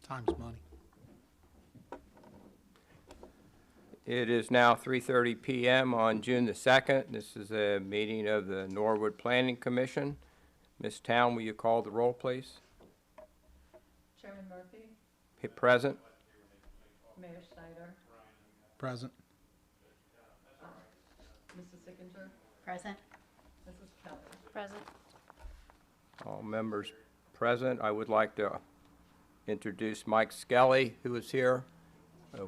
Time's money. It is now 3:30 p.m. on June the 2nd. This is a meeting of the Norwood Planning Commission. Ms. Town, will you call the roll, please? Chairman Murphy, Present. Mayor Schneider, Present. Mrs. Sickinger, Present. Mrs. Kelly. Present. All members present. I would like to introduce Mike Skelly, who is here.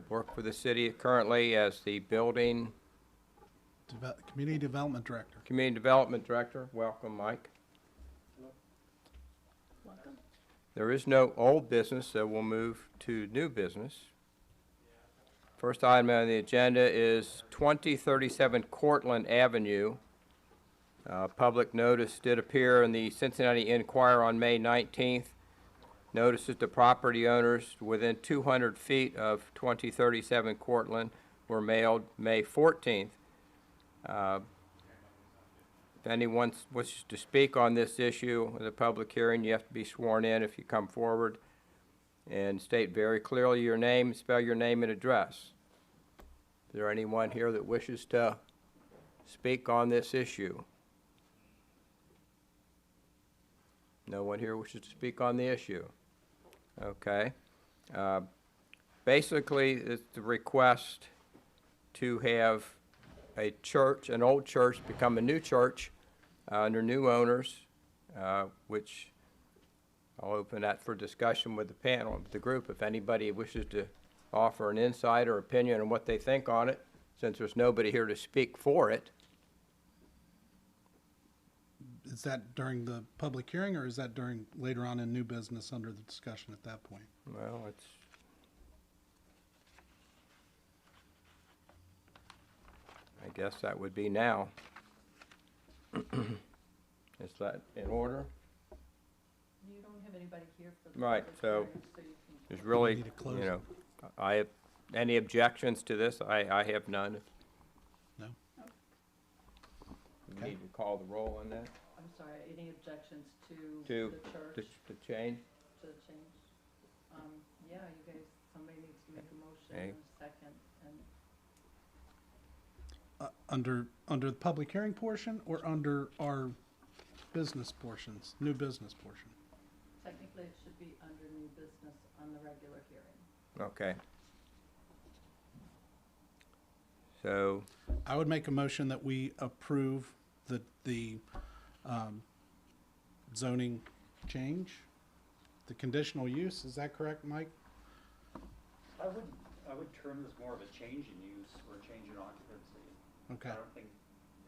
Work for the city currently as the Building Community Development Director. Community Development Director. Welcome, Mike. Welcome. There is no old business, so we'll move to new business. First item on the agenda is 2037 Cortlandt Avenue. Public notice did appear in the Cincinnati Enquirer on May 19th. Notices to property owners within 200 feet of 2037 Cortlandt were mailed May 14th. If anyone wishes to speak on this issue in the public hearing, you have to be sworn in if you come forward and state very clearly your name, spell your name and address. Is there anyone here that wishes to speak on this issue? No one here wishes to speak on the issue. Okay. Basically, it's the request to have a church, an old church, become a new church under new owners, which I'll open that for discussion with the panel, with the group, if anybody wishes to offer an insight or opinion on what they think on it, since there's nobody here to speak for it. Is that during the public hearing, or is that during later on in new business under the discussion at that point? Well, I guess that would be now. Is that in order? You don't have anybody here for the Right, public so hearing, so you can. There's really, need to close you it. know, I have, any objections to this? I have none. No? We Okay. need to call the roll on that, I'm sorry, any objections to to the church, the change? to the change? Yeah, you guys, somebody needs to make a motion Okay. and a second, and Under the public hearing portion, or under our business portions, new business portion? technically it should be under new business on the regular hearing. Okay. So, I would make a motion that we approve the zoning change, the conditional use. Is that correct, Mike? I would term this more of a change in use or a change in occupancy. Okay. I don't think,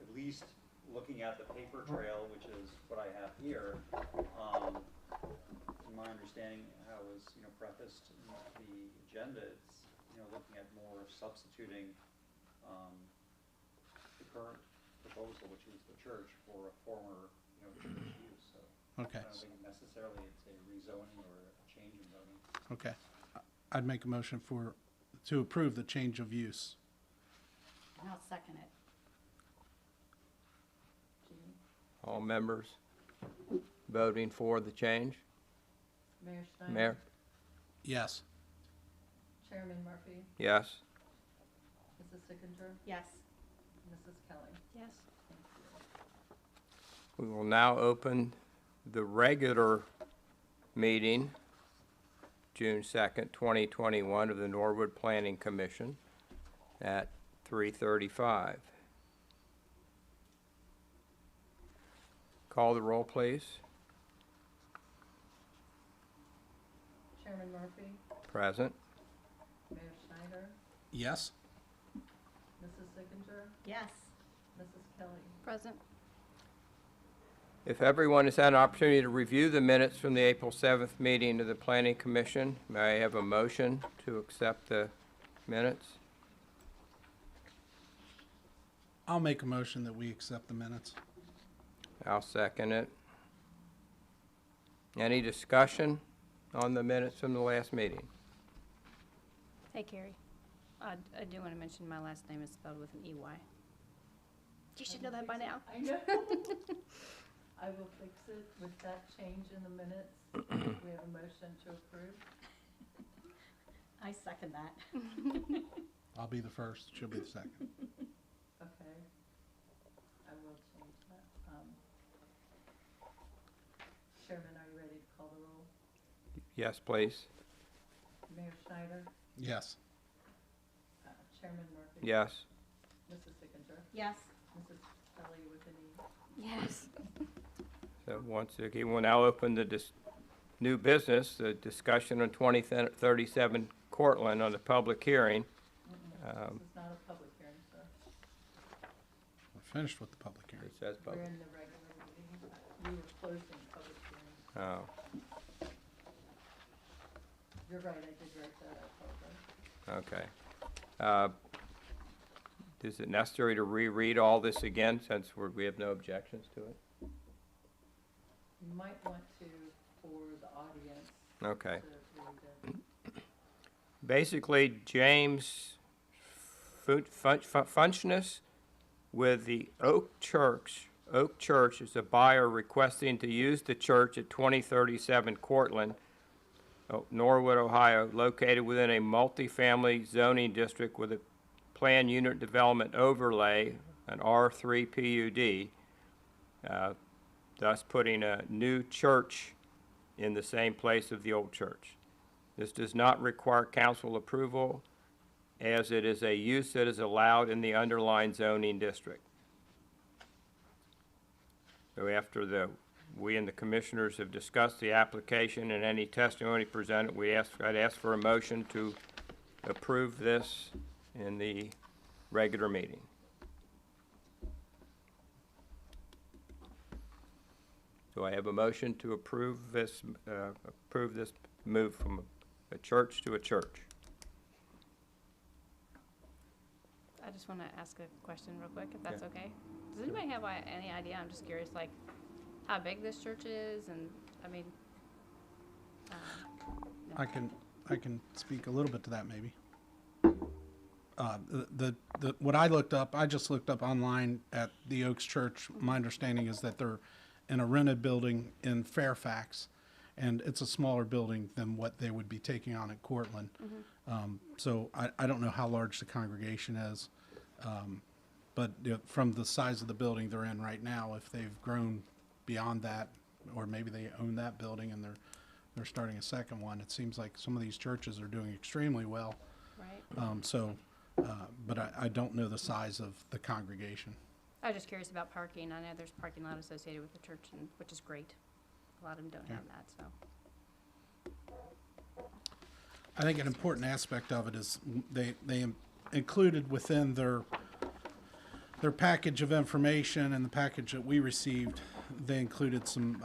at least looking at the paper trail, which is what I have here, in my understanding, how it was, prefaced in the agenda, it's, looking at more substituting, the current proposal, which is the church, for a former, church use, so. Okay. I don't think necessarily it's a rezoning or a change in zoning. Okay. I'd make a motion to approve the change of use. And I'll second it. Jean? all members voting for the change? Mayor Schneider? Mayor? Yes. Chairman Murphy? Yes. Mrs. Sickinger? Yes. Mrs. Kelly? Yes. Thank you. We will now open the regular meeting, June 2nd, 2021, of the Norwood Planning Commission at 3:35. Call the roll, please. Chairman Murphy? Present. Mayor Schneider? Yes. Mrs. Sickinger? Yes. Mrs. Kelly? Present. If everyone has had an opportunity to review the minutes from the April 7th meeting of the Planning Commission, may I have a motion to accept the minutes? I'll make a motion that we accept the minutes. I'll second it. Any discussion on the minutes from the last meeting? Hey, Carrie. I do want to mention my last name is spelled with an EY. You should know that by now. I know. I will fix it with that change in the minutes. We have a motion to approve. I second that. I'll be the first, she'll be the second. Okay. I will change that. Chairman, are you ready to call the roll? Yes, please. Mayor Schneider? Yes. Chairman Murphy? Yes. Mrs. Sickinger? Yes. Mrs. Kelly with an E? Yes. So once again, we'll now open the new business, the discussion on 2037 Cortlandt on the public hearing. This is not a public hearing, sir. We're finished with the public hearing. It says We're public. in the regular meeting. We were closing public hearing. Oh, You're right, I did write that, I apologize. okay. Is it necessary to reread all this again since we have no objections to it? You might want to, for the audience, Okay. to read it. Basically, James Funchess with the Oak Church is a buyer requesting to use the church at 2037 Cortlandt, Norwood, Ohio, located within a multifamily zoning district with a planned unit development overlay, an R3 PUD, thus putting a new church in the same place of the old church. This does not require council approval, as it is a use that is allowed in the underlying zoning district. So after we and the commissioners have discussed the application and any testimony presented, I'd ask for a motion to approve this in the regular meeting. Do I have a motion to approve this move from a church to a church? I just want to ask a question real quick, if that's okay. Does anybody have any idea? I'm just curious, like, how big this church is, and, I mean, I can speak a little bit to that maybe. What I looked up, I just looked up online at the Oaks Church. My understanding is that they're in a rented building in Fairfax, and it's a smaller building than what they would be taking on at Cortlandt. So I don't know how large the congregation is, but from the size of the building they're in right now, if they've grown beyond that, or maybe they own that building and they're starting a second one, it seems like some of these churches are doing extremely well. right? But I don't know the size of the congregation. I was just curious about parking. I know there's parking lot associated with the church, which is great. A lot of them don't have that, so. I think an important aspect of it is they included within their package of information and the package that we received, they included some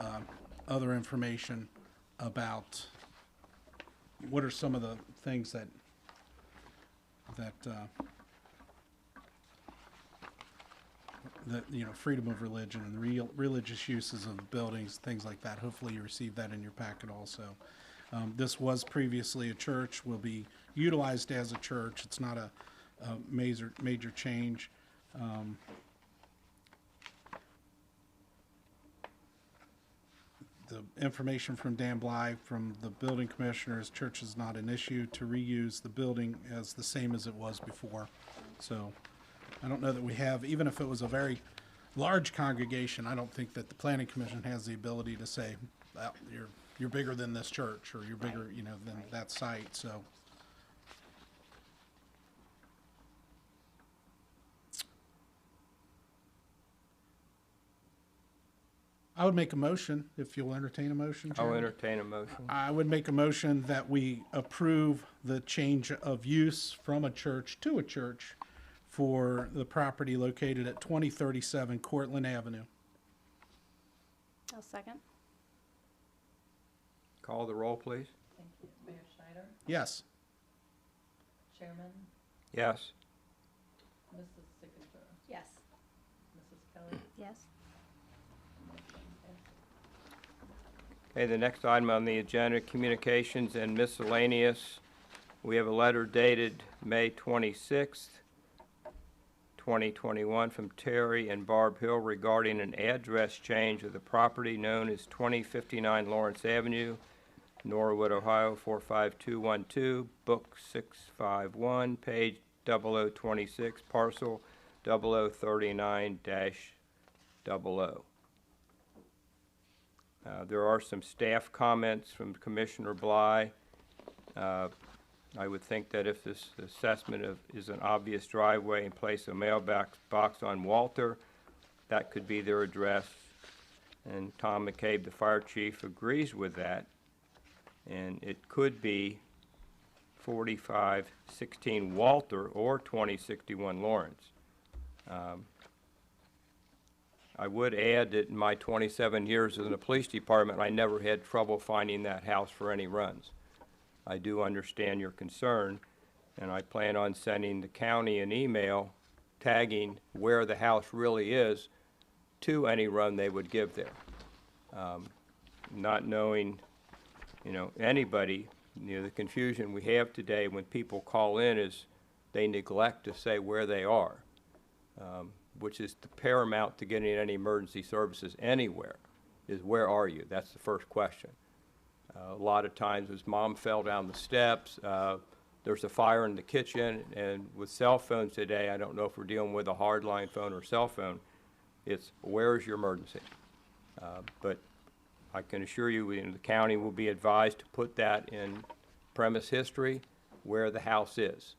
other information about what are some of the things that freedom of religion and the religious uses of the buildings, things like that. Hopefully you received that in your packet also. This was previously a church, will be utilized as a church. It's not a major change. The information from Dan Bly from the building commissioners, church is not an issue to reuse the building as the same as it was before. So I don't know that we have, even if it was a very large congregation, I don't think that the planning commission has the ability to say, well, you're bigger than this church, or you're bigger, than that site, so. I would make a motion, if you'll entertain a motion, I'll Chairman. entertain a motion. I would make a motion that we approve the change of use from a church to a church for the property located at 2037 Cortlandt Avenue. I'll second. Call the roll, please. Thank you. Mayor Schneider? Yes. Chairman? Yes. Mrs. Sickinger? Yes. Mrs. Kelly? Yes. Motion passes. Okay, the next item on the agenda, communications and miscellaneous. We have a letter dated May 26th, 2021 from Terry and Barb Hill regarding an address change of the property known as 2059 Lawrence Avenue, Norwood, Ohio, 45212, Book 651, page 0026, parcel 0039-00. There are some staff comments from Commissioner Bly. I would think that if this assessment is an obvious driveway and place a mailbox box on Walter, that could be their address. And Tom McCabe, the fire chief, agrees with that. And it could be 4516 Walter or 2061 Lawrence. I would add that in my 27 years in the police department, I never had trouble finding that house for any runs. I do understand your concern, and I plan on sending the county an email tagging where the house really is to any run they would give there. Not knowing, anybody, the confusion we have today when people call in is they neglect to say where they are, which is the paramount to getting any emergency services anywhere, is where are you? That's the first question. A lot of times his mom fell down the steps, there's a fire in the kitchen, and with cell phones today, I don't know if we're dealing with a hardline phone or cell phone, it's where is your emergency? But I can assure you, the county will be advised to put that in premise history where the house is.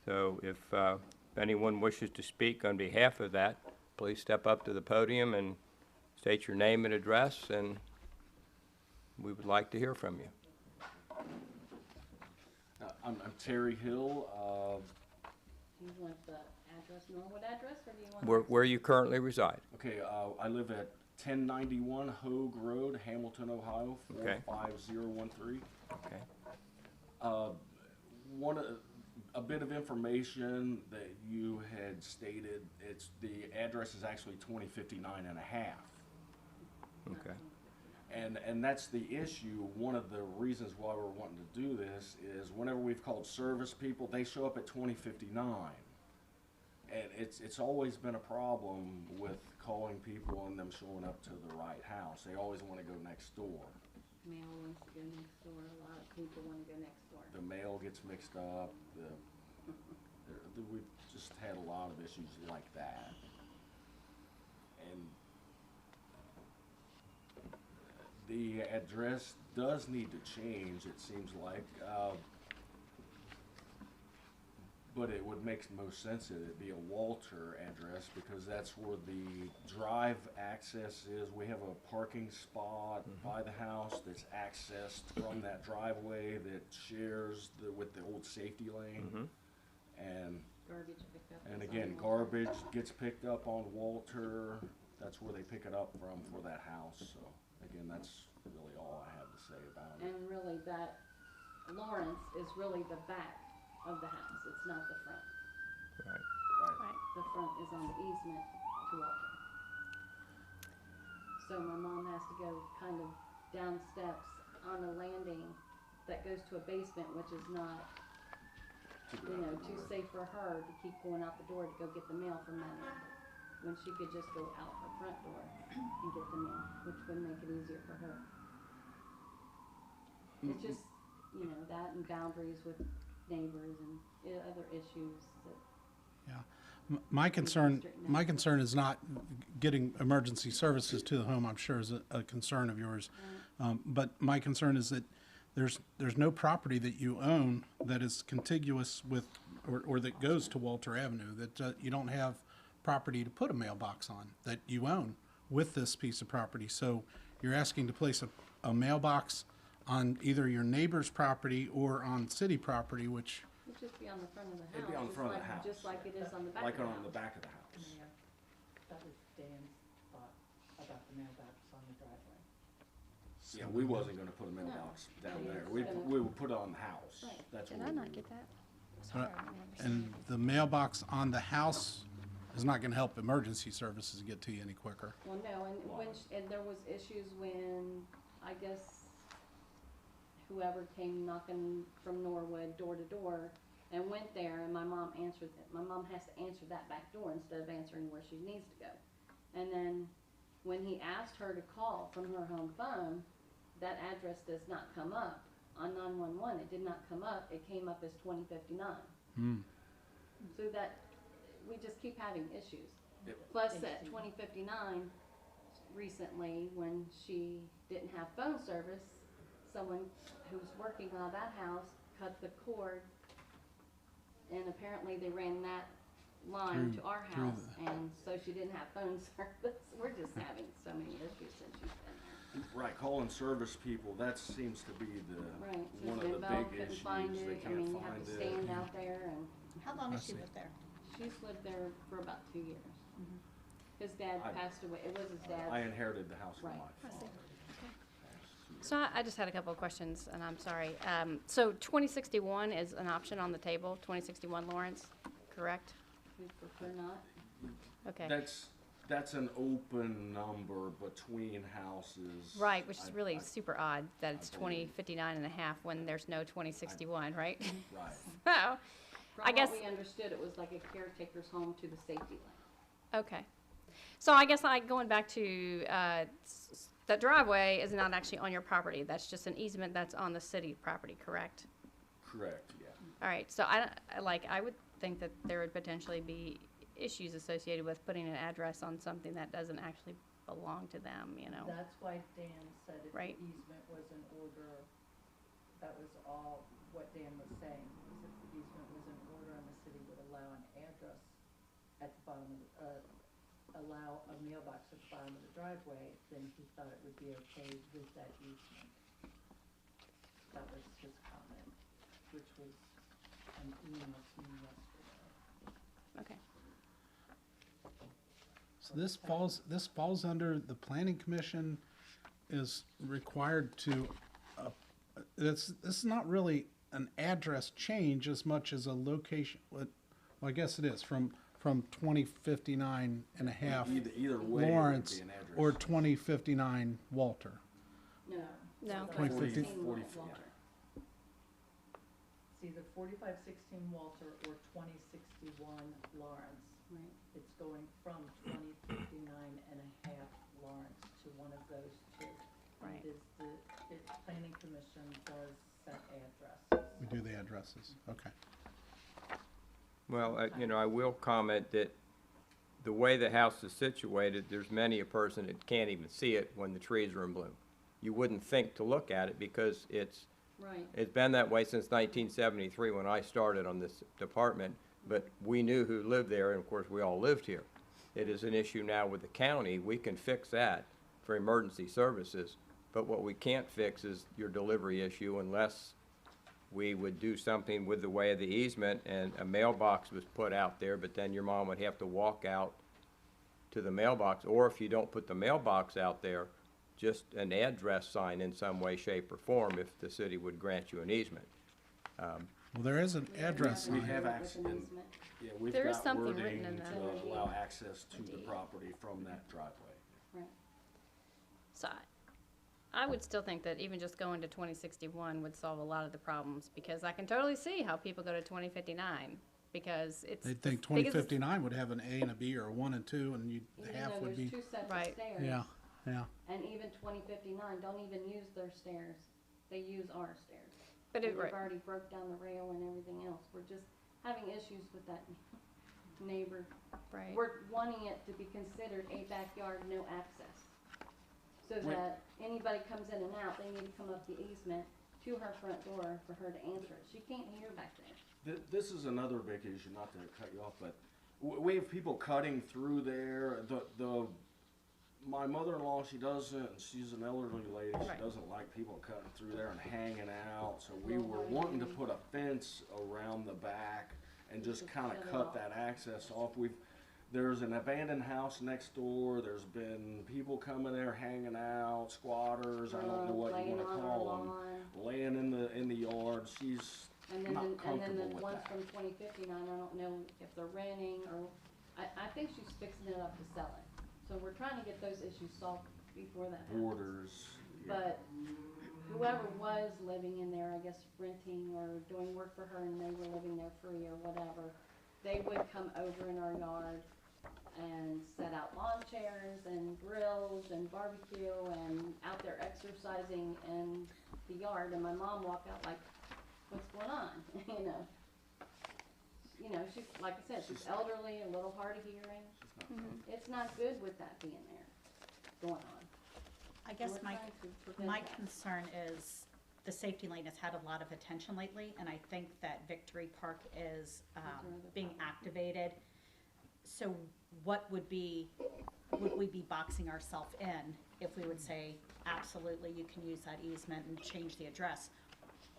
So if anyone wishes to speak on behalf of that, please step up to the podium and state your name and address, and we would like to hear from you. I'm Terry Hill. Do you want the address, Norwood address, or do you want? Where you currently reside. Okay, I live at 1091 Hogue Road, Hamilton, Ohio, Okay. 45013. Okay. A bit of information that you had stated, the address is actually 2059 and a half. Okay. And that's the issue. One of the reasons why we're wanting to do this is whenever we've called service people, they show up at 2059. And it's always been a problem with calling people and them showing up to the right house. They always want to go next door. Mail wants to go next door, a lot of people want to go next door. The mail gets mixed up. We've just had a lot of issues like that. And the address does need to change, it seems like. But it would make most sense that it be a Walter address because that's where the drive access is. We have a parking spot by the house that's accessed from that driveway that shares with the old safety lane. And Garbage picked up. and is again, on Walter. garbage gets picked up on Walter. That's where they pick it up from for that house. So again, that's really all I have to say about it. And really that Lawrence is really the back of the house, it's not the front. Right. Right. Right. The front is on the easement to Walter. So my mom has to go kind of down steps on a landing that goes to a basement, which is not, too safe for her to keep going out the door to go get the mail from that end. When she could just go out her front door and get the mail, which would make it easier for her. It's just, that and boundaries with neighbors and other issues that. My concern is not getting emergency services to the home, I'm sure is a concern of yours. But my concern is that there's no property that you own that is contiguous with, or that goes to Walter Avenue, that you don't have property to put a mailbox on that you own with this piece of property. So you're asking to place a mailbox on either your neighbor's property or on city property, which It'd just be on the front of the house. It'd be on the just front of the like- house. Just like it is on the back of Like the on house. the back of the house. Yeah, that was Dan's thought about the mailbox on the driveway. Yeah, we wasn't gonna put a mailbox down Yeah, there. it's We gonna- we would put it on the house. Right. That's Did what I we not would get that? Uh, Sorry, I don't remember seeing and the mailbox on the house is not going to help emergency services get to you any quicker. Well, no, and there was issues when, I guess, whoever came knocking from Norwood door to door and went there, and my mom answered it. My mom has to answer that back door instead of answering where she needs to go. And then when he asked her to call from her home phone, that address does not come up on 911. It did not come up. It came up as 2059. So that, we just keep having issues. Yep. Plus at 2059, recently, when she didn't have phone service, someone who was working on that house cut the cord, and apparently they ran that line to our through house, and so she didn't have phone service. We're just having so many issues since she's been there. Right, calling service people, that seems to be the, Right, she's one of been the involved, big couldn't issues. find They it. I can't mean, you have find to it. stand out there, and How long has I she see. lived there? she's lived there for about 2 years. His dad I- passed away. It was his dad's. I inherited the house from Right. my I see. father. So I just had a couple of questions, and I'm sorry. So 2061 is an option on the table, 2061 Lawrence, correct? We prefer not. Okay. That's an open number between houses. Right, which is I- really I- super odd that it's I believe. 2059 and a half when there's no 2061, right? Right. So, From I guess- what we understood, it was like a caretaker's home to the safety line. okay. So I guess going back to, that driveway is not actually on your property. That's just an easement that's on the city property, correct? Correct, yeah. All right, so I would think that there would potentially be issues associated with putting an address on something that doesn't actually belong to them, you know? That's why Dan said if the Right. easement was in order, that was all what Dan was saying, is if the easement was in order and the city would allow an address at the bottom of, allow a mailbox at the bottom of the driveway, then he thought it would be okay with that easement. That was his comment, which was an email to me yesterday. Okay. So this falls under the planning commission is required to, this is not really an address change as much as a location, well, I guess it is, from 2059 and a half Either way, it would Lawrence be an address. or 2059 Walter. No. No. So 2050. 16 40, Walter. It's either 4516 Walter or 2061 Lawrence. Right. It's going from 2059 and a half Lawrence to one of those two. And Right. it is planning commission does set addresses. We do the addresses, okay. Well, I will comment that the way the house is situated, there's many a person that can't even see it when the trees are in bloom. You wouldn't think to look at it because it's Right. been that way since 1973 when I started on this department, but we knew who lived there, and of course, we all lived here. It is an issue now with the county. We can fix that for emergency services, but what we can't fix is your delivery issue unless we would do something with the way of the easement and a mailbox was put out there, but then your mom would have to walk out to the mailbox, or if you don't put the mailbox out there, just an address sign in some way, shape, or form if the city would grant you an easement. Well, there is an address We sign. have With access, an easement. yeah, we've There is got something wording written in that. to allow access to the Indeed. property from that driveway. Right. So I would still think that even just going to 2061 would solve a lot of the problems, because I can totally see how people go to 2059, because it's. They'd think the biggest- 2059 would have an A and a B or a 1 and 2, and Even half though would there's be, 2 sets of Right. stairs. yeah, yeah. And even 2059 don't even use their stairs. They use our stairs. But And it, we've right, already broke down the rail and everything else. We're just having issues with that neighbor. right. We're wanting it to be considered a backyard, no access. So Wait. that anybody comes in and out, they need to come up the easement to her front door for her to answer it. She can't hear back there. This is another big issue, not to cut you off, but we have people cutting through there. My mother-in-law, she's an elderly lady, she Right. doesn't like people cutting through there and hanging out, so we were wanting to put a fence around the back and just Just kinda shut it cut off. that access off. There's an abandoned house next door, there's been people coming there hanging out, squatters, I don't know what you Laying wanna on her call them, lawn. laying in the yard. She's And then, not and then comfortable the with ones that. from 2059, I don't know if they're renting or, I think she's fixing it up to sell it. So we're trying to get those issues solved before that happens. Borders. yeah. But whoever was living in there, I guess renting or doing work for her and they were living there free or whatever, they would come over in our yard and set out lawn chairs and grills and barbecue and out there exercising in the yard, and my mom walked out like, what's going on, you know? You know, she's, like I said, she's elderly, a little hard of hearing. It's not good with that being there, going on. I guess We're my, trying to prevent my that. concern is the safety lane has had a lot of attention lately, and I think that Victory Park is being activated. So what would we be boxing ourselves in if we would say, absolutely, you can use that easement and change the address,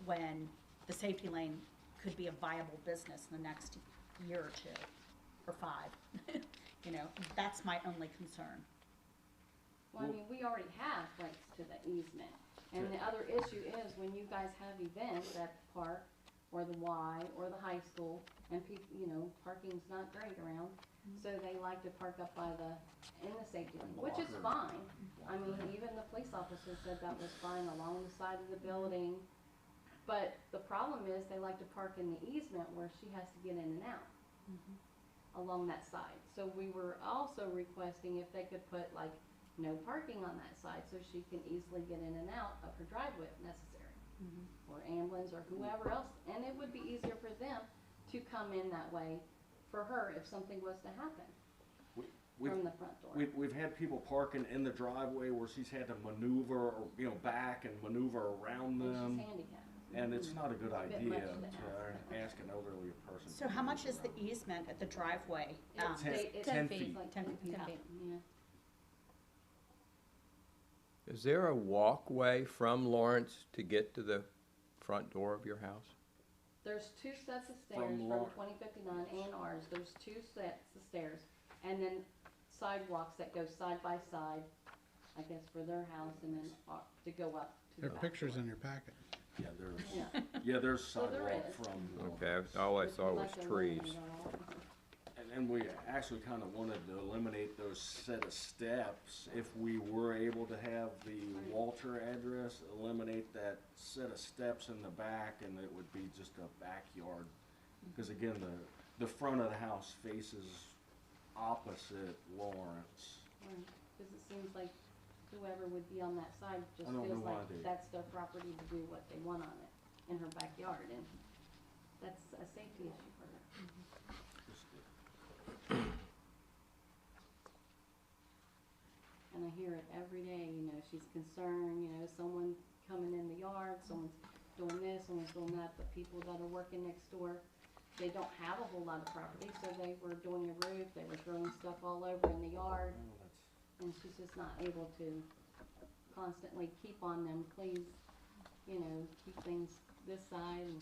when the safety lane could be a viable business in the next year or 2 or 5? You know, that's my only concern. Well, I mean, we already have rights to the easement. And the other issue is when you guys have events at the park or the Y or the high school, and people, you know, parking's not great around, so they like to park up by in the safety lane, which is fine. I mean, even the police officer said that was fine along the side of the building. But the problem is they like to park in the easement where she has to get in and out along that side. So we were also requesting if they could put like no parking on that side so she can easily get in and out of her driveway if necessary. Or ambulance or whoever else, and it would be easier for them to come in that way for her if something was to happen from the front door. We've had people parking in the driveway where she's had to maneuver, or, you know, back and maneuver around And them. she's handicapped. And it's not a good It's a bit idea much to to ask an elderly person. So how much is the easement at the driveway? It's Ten- ba- it's 10 like feet. 10 feet. Yeah. Is there a walkway from Lawrence to get to the front door of your house? There's 2 sets of stairs From from Lar- 2059 and ours. There's 2 sets of stairs, and then sidewalks that go side by side, I guess, for their house, and then to go up to There the are back pictures door. in your packet. Yeah, there's, Yeah. there's So there sidewalk is. from. Okay, all I Would saw you was like to trees. eliminate all? And we actually kind of wanted to eliminate those set of steps. If we were able to have the Walter address, eliminate that set of steps in the back, and it would be just a backyard. Because again, the front of the house faces opposite Lawrence. Because it seems like whoever would be on that side just I don't feels know why like they- that's their property to do what they want on it in her backyard, and that's a safety issue for her. And I hear it every day, you know, she's concerned, you know, someone coming in the yard, someone's doing this, someone's doing that, but people that are working next door, they don't have a whole lot of property, so they were doing a roof, they were throwing stuff all over in the yard, and she's just not able to constantly keep on them, please, you know, keep things this side, and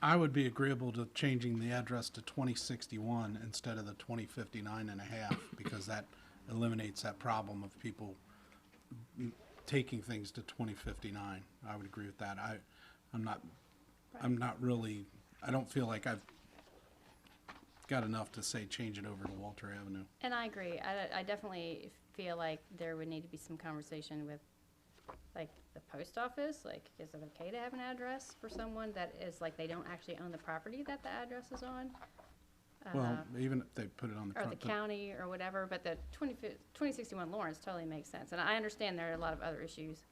I would be agreeable to changing the address to 2061 instead of the 2059 and a half, because that eliminates that problem of people taking things to 2059. I would agree with that. I'm not really, I don't feel like I've got enough to say change it over to Walter Avenue. And I agree. I definitely feel like there would need to be some conversation with, like, the post office. Like, is it okay to have an address for someone that is, like, they don't actually own the property that the address is on? Well, even if they put it on the Or front. the but- county or whatever, but the 2061 Lawrence totally makes sense. And I understand there are a lot of other issues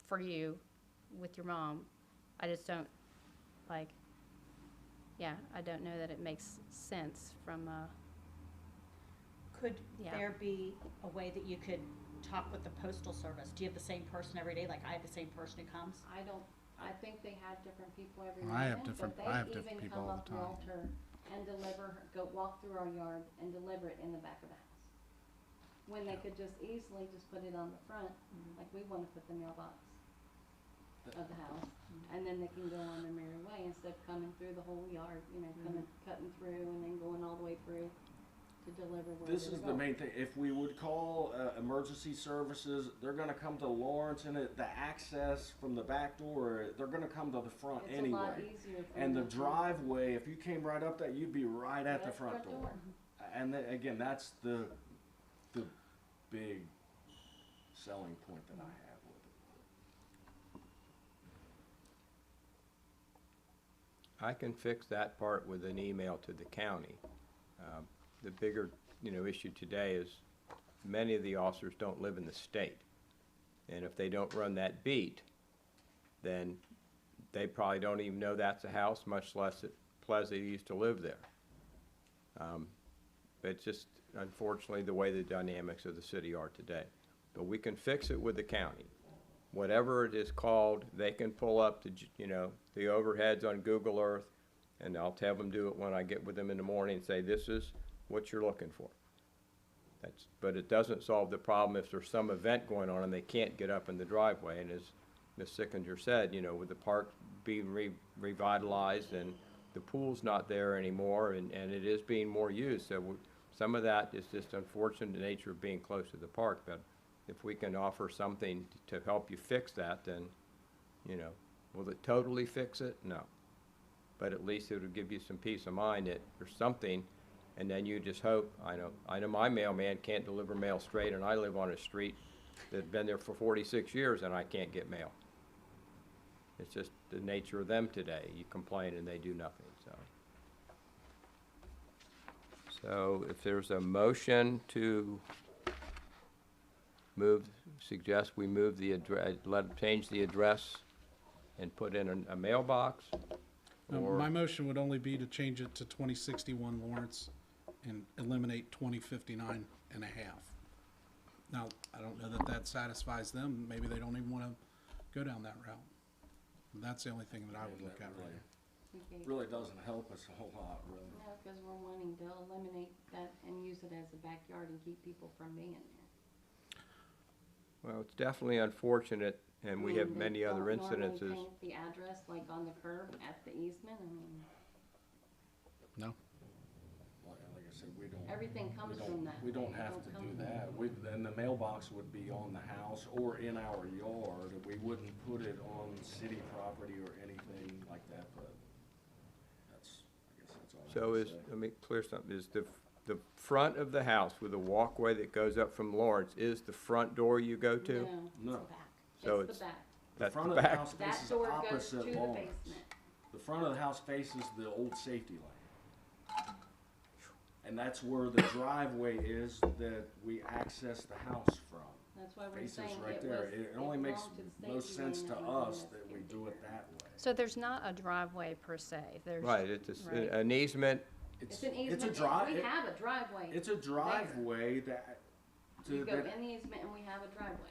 for you with your mom. I just don't, like, yeah, I don't know that it makes sense from, Could Yeah. there be a way that you could talk with the postal service? Do you have the same person every day? Like I have the same person who comes? I think they have different people every I now and have then, different- but I have they different even people come all up the time. Walter and deliver, go walk through our yard and deliver it in the back of the house. When they could just easily just put it on the front, like we wanna put the mailbox of the house, and then they can go on their merry way instead of coming through the whole yard, you know, coming, cutting through and then going all the way through to deliver where This they're is the going. main thing. If we would call emergency services, they're gonna come to Lawrence, and the access from the back door, they're gonna come to the front It's a lot anyway. easier for And the them to- driveway, if you came right up that, you'd be right at the Right front door. And again, that's the big selling point that I have with I can fix that part with an email to the county. The bigger, issue today is many of the officers don't live in the state. And if they don't run that beat, then they probably don't even know that's a house, much less that Pleasant used to live there. It's just unfortunately the way the dynamics of the city are today. But we can fix it with the county. Whatever it is called, they can pull up the overheads on Google Earth, and I'll have them do it when I get with them in the morning and say, this is what you're looking for. But it doesn't solve the problem if there's some event going on and they can't get up in the driveway. And as Ms. Sickinger said, with the park being revitalized and the pool's not there anymore, and it is being more used. So some of that is just unfortunate, the nature of being close to the park. But if we can offer something to help you fix that, then, will it totally fix it? No. But at least it would give you some peace of mind that there's something, and then you just hope. I know my mailman can't deliver mail straight, and I live on a street that's been there for 46 years, and I can't get mail. It's just the nature of them today. You complain and they do nothing, So if there's a motion to suggest we move the address, change the address and put in a mailbox? Or My motion would only be to change it to 2061 Lawrence and eliminate 2059 and a half. Now, I don't know that satisfies them. Maybe they don't even want to go down that route. That's the only thing that I would look at right now. Really doesn't help us a whole lot, really. No, because we're wanting to eliminate that and use it as a backyard and keep people from being there. Well, it's definitely unfortunate, and we have They many other don't normally incidences. paint the address like on the curb at the easement, No? Like I said, we don't. everything comes from that. We don't It have to come do from that. And the mailbox would be on the house or in our yard. We wouldn't put it on city property or anything like that, but I guess that's all I So have to say. let me clear something, is the front of the house with the walkway that goes up from Lawrence is the front door you go to? No, No. Back. So it's the back. The That's front the of the back. house That faces door goes to opposite the Lawrence. basement. The front of the house faces the old safety lane. And that's where the driveway is that we access the house from. That's why we're Faces saying right it there. was, It only makes belonged to the most safety sense lane to that was in us this that we area. do it that way. So there's not a driveway per se, there's. Right, it's Right. an easement. It's an It's a easement, drive. and we have a driveway. It's a driveway that, You go that, in the easement and we have a driveway.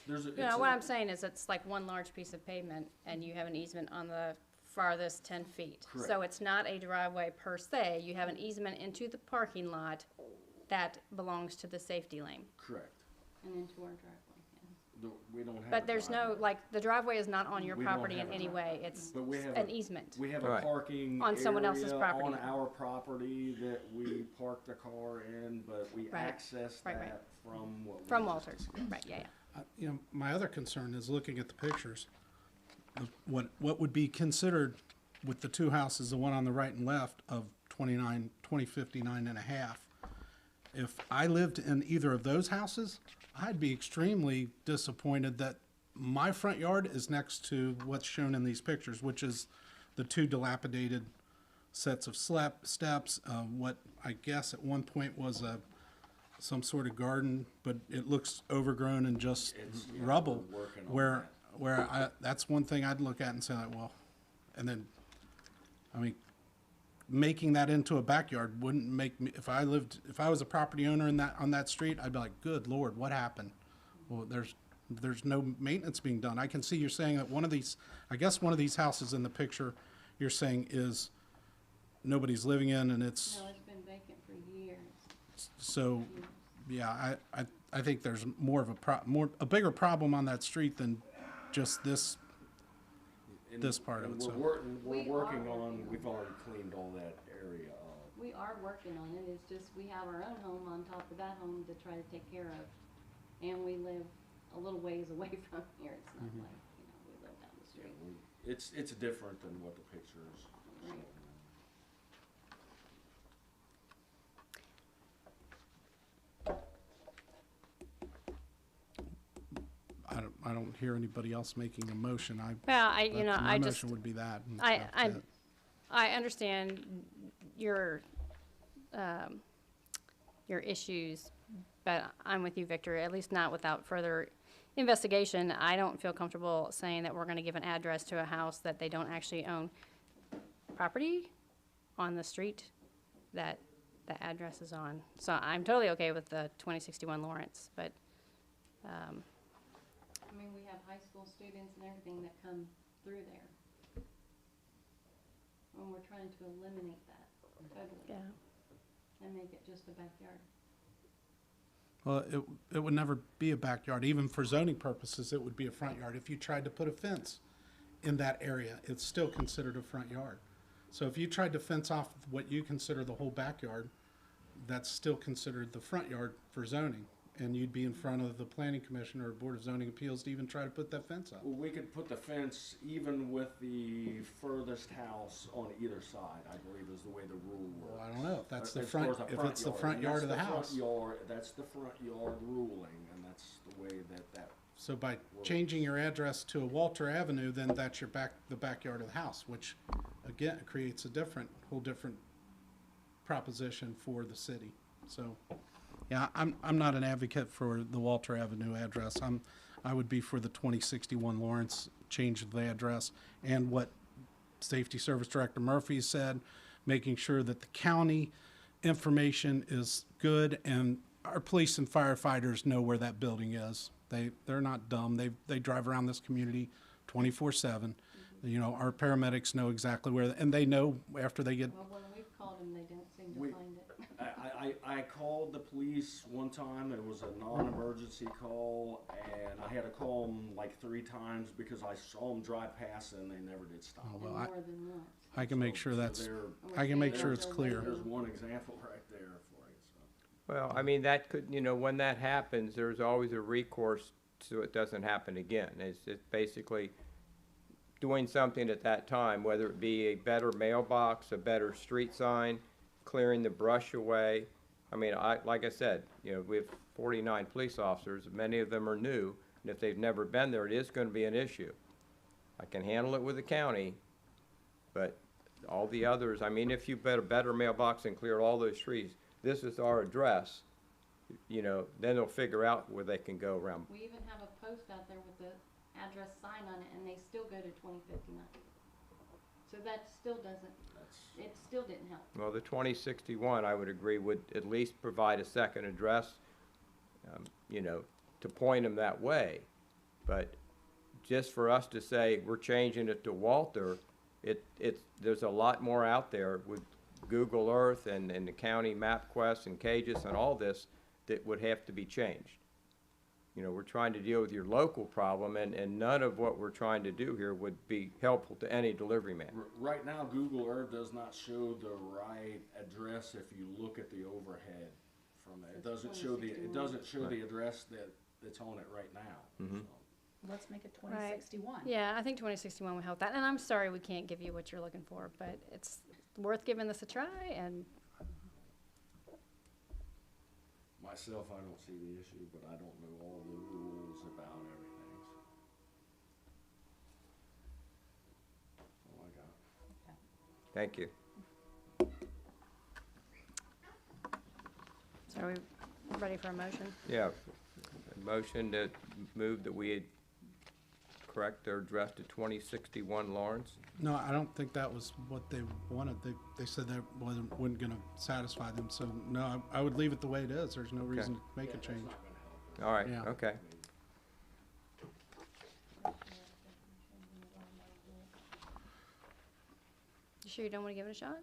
there's a. You know, what I'm saying is it's like one large piece of pavement and you have an easement on the farthest 10 feet. So Correct. it's not a driveway per se, you have an easement into the parking lot that belongs to the safety lane. Correct. And into our driveway, yeah. We don't have. a But there's no, driveway. like, the driveway is not on your We don't property have in a any driveway. way, it's But we have an a- easement. We have a Right. parking On someone else's area property. on our property that we park the car in, but we Right. access Right, right. that from what we From just Walters, discussed. right, yeah, yeah. My other concern is looking at the pictures. What would be considered with the two houses, the one on the right and left of 2059 and a half. If I lived in either of those houses, I'd be extremely disappointed that my front yard is next to what's shown in these pictures, which is the two dilapidated sets of steps, what I guess at one point was some sort of garden, but it looks overgrown and just Yeah, rubble. we're working on Where that's one thing I'd look at and say, like, well, and then, I mean, making that into a backyard wouldn't make me, if I was a property owner on that street, I'd be like, good Lord, what happened? Well, there's no maintenance being done. I can see you're saying that one of these houses in the picture you're saying is nobody's living in, and it's, No, it's been vacant for years. so, yeah, I think there's more of a bigger problem on that street than just this. And- This part of and it, so. We're We working are on, working we've already cleaned all that area up. We are working on it, it's just we have our own home on top of that home to try to take care of. And we live a little ways away from here, it's not like, we live down the Yeah, street. it's different than what the pictures show. Right. I don't hear anybody else making a motion. Well, My I just, motion would be that. and I, that's I, it. I understand your issues, but I'm with you, Victor, at least not without further investigation. I don't feel comfortable saying that we're gonna give an address to a house that they don't actually own property on the street that the address is on. So I'm totally okay with the 2061 Lawrence, but, I mean, we have high school students and everything that come through there. And we're trying to eliminate that totally yeah. and make it just a backyard. Well, it would never be a backyard. Even for zoning purposes, it would be a front yard. If you tried to put a fence in that area, it's still considered a front yard. So if you tried to fence off what you consider the whole backyard, that's still considered the front yard for zoning. And you'd be in front of the planning commission or board of zoning appeals to even try to put that fence up. Well, we could put the fence even with the furthest house on either side, I believe is the way the rule works. Well, I don't know if that's the As front, far as if it's the front and yard that's of the front house. yard- That's the front yard ruling, and that's the way that So by changing your address to a Walter Avenue, then that's your the backyard of the house, which again creates a whole different proposition for the city. So, yeah, I'm not an advocate for the Walter Avenue address. I would be for the 2061 Lawrence change of the address, and what Safety Service Director Murphy said, making sure that the county information is good and our police and firefighters know where that building is. They're not dumb. They drive around this community 24/7. You know, our paramedics know exactly where, and they know after they get. Well, when we've called them, they don't seem to We- find it. I called the police one time, it was a non-emergency call, and I had to call them like 3 times because I saw them drive past and they never did stop. Oh, And well, more than once. I can make sure So that's. there- I can make sure it's clear. There's one example right there for you, so. Well, I mean, that could, you know, when that happens, there's always a recourse so it doesn't happen again. It's basically doing something at that time, whether it be a better mailbox, a better street sign, clearing the brush away. I mean, like I said, you know, we have 49 police officers, many of them are new, and if they've never been there, it is gonna be an issue. I can handle it with the county, but all the others, I mean, if you put a better mailbox and clear all those trees, this is our address, you know, then they'll figure out where they can go around. We even have a post out there with the address sign on it, and they still go to 2059. So that still doesn't, it still didn't help. Well, the 2061, I would agree, would at least provide a second address, you know, to point them that way. But just for us to say we're changing it to Walter, there's a lot more out there with Google Earth and the county MapQuest and Cages and all this that would have to be changed. You know, we're trying to deal with your local problem, and none of what we're trying to do here would be helpful to any delivery man. Right now, Google Earth does not show the right address if you look at the overhead from it. It doesn't show the address that's on it right now. Mhm. So. Let's make it Right. 2061. Yeah, I think 2061 would help that. And I'm sorry we can't give you what you're looking for, but it's worth giving this a try. And Myself, I don't see the issue, but I don't know all the rules about everything, so. That's all I got. Thank you. so are we ready for a motion? Yeah, a motion to move that we correct their address to 2061 Lawrence. No, I don't think that was what they wanted. They said that wasn't gonna satisfy them, so no, I would leave it the way it is. There's no reason to make a change. All right, Yeah. okay. You sure you don't want to give it a shot?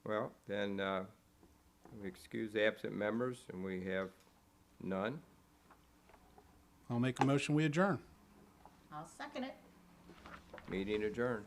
Well, then, we excuse the absent members, and we have none. I'll make a motion, we adjourn. I'll second it. Meeting adjourned.